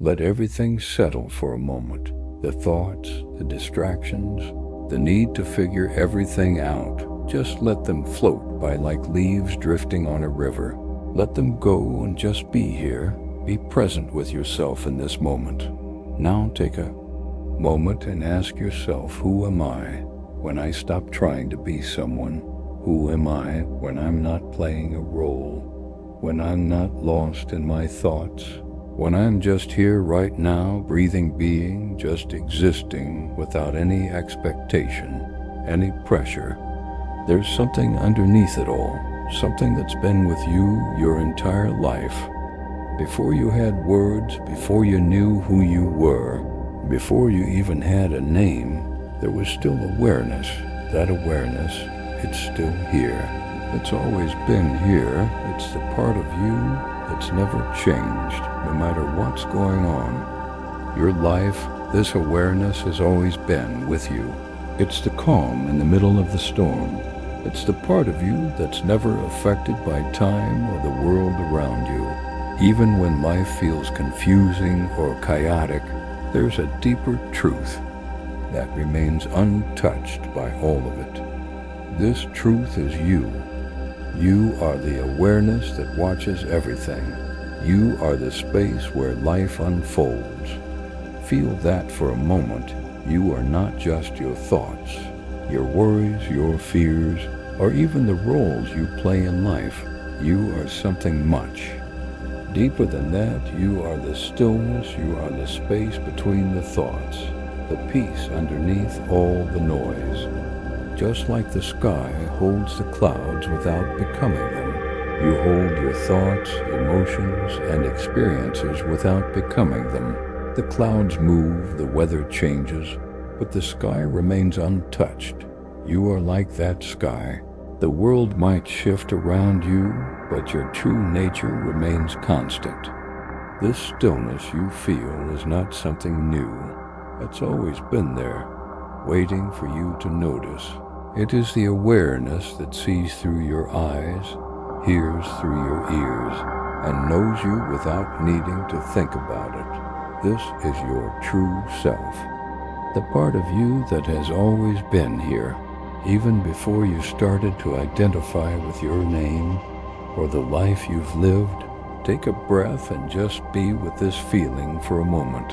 Let everything settle for a moment. The thoughts, the distractions, the need to figure everything out. Just let them float by like leaves drifting on a river. Let them go and just be here. Be present with yourself in this moment. Now take a moment and ask yourself, who am I when I stop trying to be someone? Who am I when I'm not playing a role? When I'm not lost in my thoughts? When I'm just here right now, breathing, being, just existing without any expectation, any pressure. There's something underneath it all, something that's been with you your entire life. Before you had words, before you knew who you were, before you even had a name, there was still awareness. That awareness, it's still here. It's always been here. It's the part of you that's never changed, no matter what's going on. Your life, this awareness has always been with you. It's the calm in the middle of the storm. It's the part of you that's never affected by time or the world around you. Even when life feels confusing or chaotic, there's a deeper truth that remains untouched by all of it. This truth is you. You are the awareness that watches everything. You are the space where life unfolds. Feel that for a moment. You are not just your thoughts, your worries, your fears, or even the roles you play in life. You are something much. Deeper than that, you are the stillness, you are the space between the thoughts, the peace underneath all the noise. Just like the sky holds the clouds without becoming them, you hold your thoughts, emotions, and experiences without becoming them. The clouds move, the weather changes, but the sky remains untouched. You are like that sky. The world might shift around you, but your true nature remains constant. This stillness you feel is not something new. It's always been there, waiting for you to notice. It is the awareness that sees through your eyes, hears through your ears, and knows you without needing to think about it. This is your true self, the part of you that has always been here, even before you started to identify with your name or the life you've lived. Take a breath and just be with this feeling for a moment.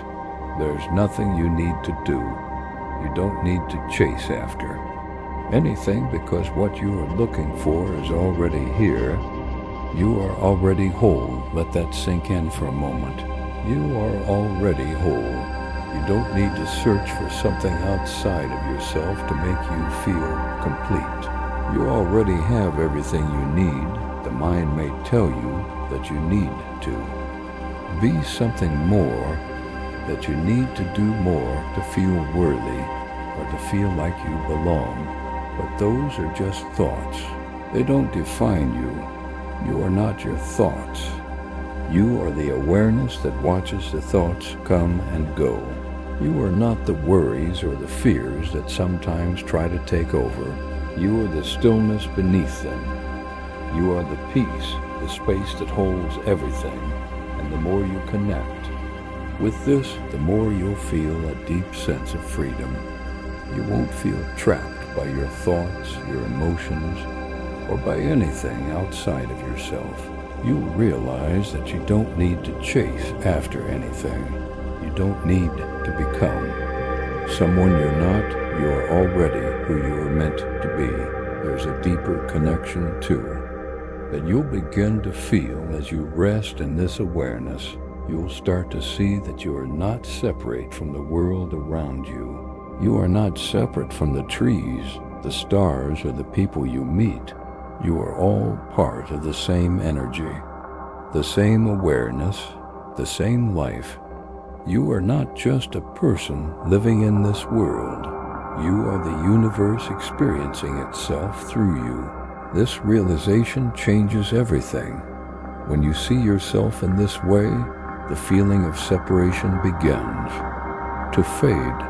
There's nothing you need to do. You don't need to chase after anything, because what you are looking for is already here. You are already whole. Let that sink in for a moment. You are already whole. You don't need to search for something outside of yourself to make you feel complete. You already have everything you need. The mind may tell you that you need to be something more, that you need to do more to feel worthy or to feel like you belong. But those are just thoughts. They don't define you. You are not your thoughts. You are the awareness that watches the thoughts come and go. You are not the worries or the fears that sometimes try to take over. You are the stillness beneath them. You are the peace, the space that holds everything. And the more you connect with this, the more you'll feel a deep sense of freedom. You won't feel trapped by your thoughts, your emotions, or by anything outside of yourself. You'll realize that you don't need to chase after anything. You don't need to become someone you're not. You are already who you are meant to be. There's a deeper connection too that you'll begin to feel as you rest in this awareness. You'll start to see that you are not separate from the world around you. You are not separate from the trees, the stars, or the people you meet. You are all part of the same energy, the same awareness, the same life. You are not just a person living in this world. You are the universe experiencing itself through you. This realization changes everything. When you see yourself in this way, the feeling of separation begins to fade.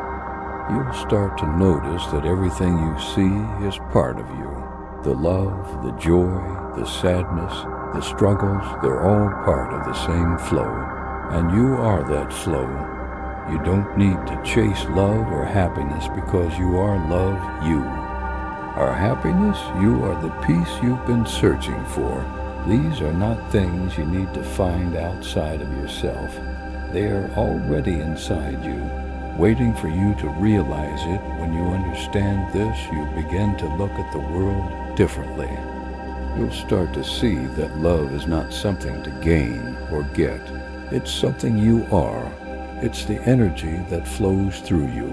You'll start to notice that everything you see is part of you. The love, the joy, the sadness, the struggles, they're all part of the same flow. and you are that flow. You don't need to chase love or happiness because you are love, you are happiness, you are the peace you've been searching for. These are not things you need to find outside of yourself. They are already inside you, waiting for you to realize it. When you understand this, you begin to look at the world differently. You'll start to see that love is not something to gain or get. It's something you are. It's the energy that flows through you.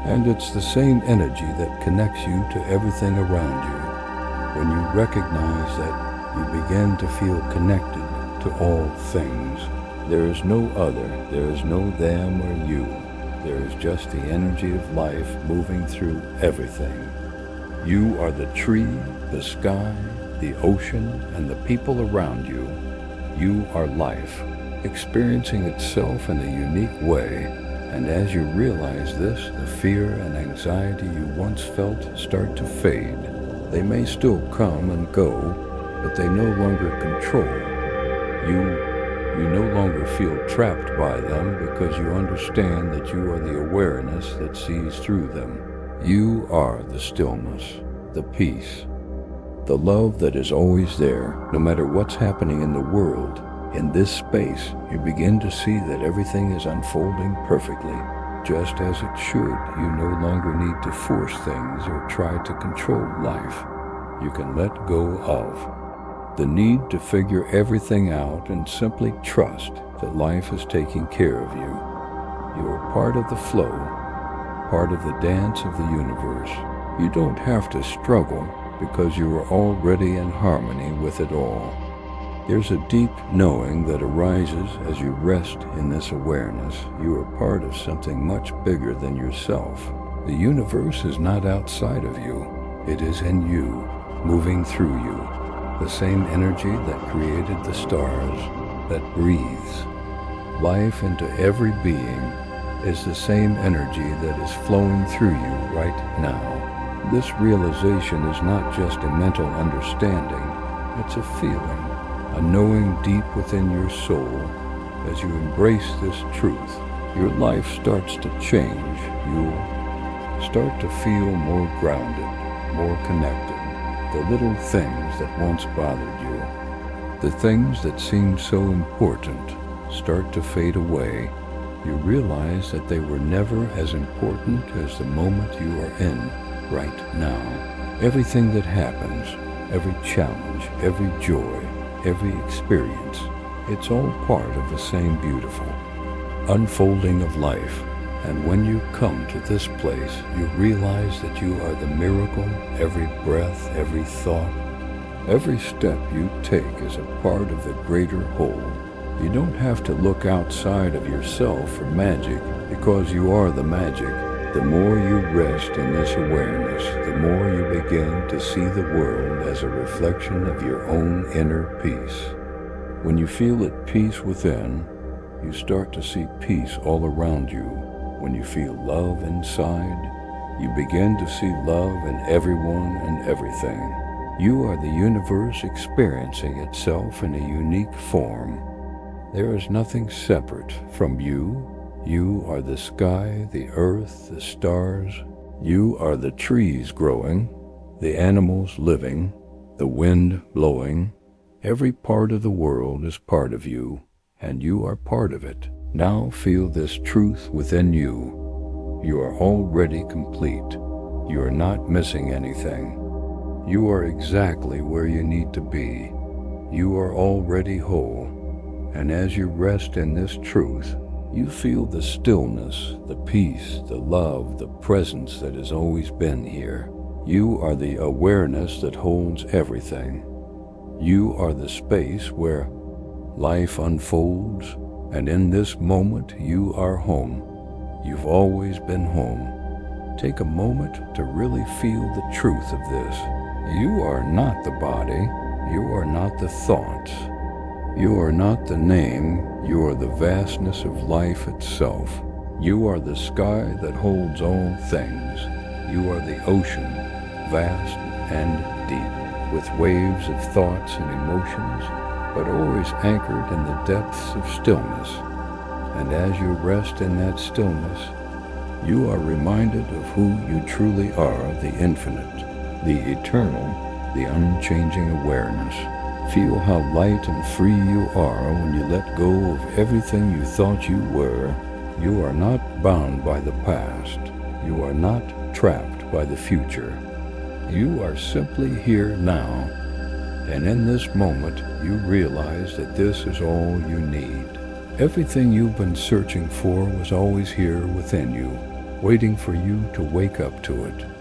And it's the same energy that connects you to everything around you. When you recognize that, you begin to feel connected to all things. There is no other. There is no them or you. There is just the energy of life moving through everything. You are the tree, the sky, the ocean, and the people around you. You are life, experiencing itself in a unique way, and as you realize this, the fear and anxiety you once felt start to fade. They may still come and go, but they no longer control. You no longer feel trapped by them because you understand that you are the awareness that sees through them. You are the stillness, the peace, the love that is always there, no matter what's happening in the world. In this space, you begin to see that everything is unfolding perfectly, just as it should. You no longer need to force things or try to control life. You can let go of the need to figure everything out and simply trust that life is taking care of you. You are part of the flow, part of the dance of the universe. You don't have to struggle because you are already in harmony with it all. There's a deep knowing that arises as you rest in this awareness. You are part of something much bigger than yourself. The universe is not outside of you. It is in you, moving through you. The same energy that created the stars, that breathes life into every being, is the same energy that is flowing through you right now. This realization is not just a mental understanding, it's a feeling, a knowing deep within your soul. As you embrace this truth, your life starts to change. You'll start to feel more grounded, more connected. The little things that once bothered you, the things that seemed so important, start to fade away. You realize that they were never as important as the moment you are in right now. Everything that happens, every challenge, every joy, every experience, it's all part of the same beautiful unfolding of life. And when you come to this place, you realize that you are the miracle. Every breath, every thought, every step you take is a part of the greater whole. You don't have to look outside of yourself for magic, because you are the magic. The more you rest in this awareness, the more you begin to see the world as a reflection of your own inner peace. When you feel at peace within, you start to see peace all around you. When you feel love inside, you begin to see love in everyone and everything. You are the universe experiencing itself in a unique form. There is nothing separate from you. You are the sky, the earth, the stars. You are the trees growing, the animals living, the wind blowing. Every part of the world is part of you, and you are part of it. Now feel this truth within you. You are already complete. You are not missing anything. You are exactly where you need to be. You are already whole. And as you rest in this truth, you feel the stillness, the peace, the love, the presence that has always been here. You are the awareness that holds everything. You are the space where life unfolds, and in this moment you are home. You've always been home. Take a moment to really feel the truth of this. You are not the body. You are not the thoughts. You are not the name. You are the vastness of life itself. You are the sky that holds all things. You are the ocean, vast and deep, with waves of thoughts and emotions, but always anchored in the depths of stillness. And as you rest in that stillness, you are reminded of who you truly are, the infinite, the eternal, the unchanging awareness. Feel how light and free you are when you let go of everything you thought you were. You are not bound by the past. You are not trapped by the future. You are simply here now, and in this moment you realize that this is all you need. Everything you've been searching for was always here within you, waiting for you to wake up to it.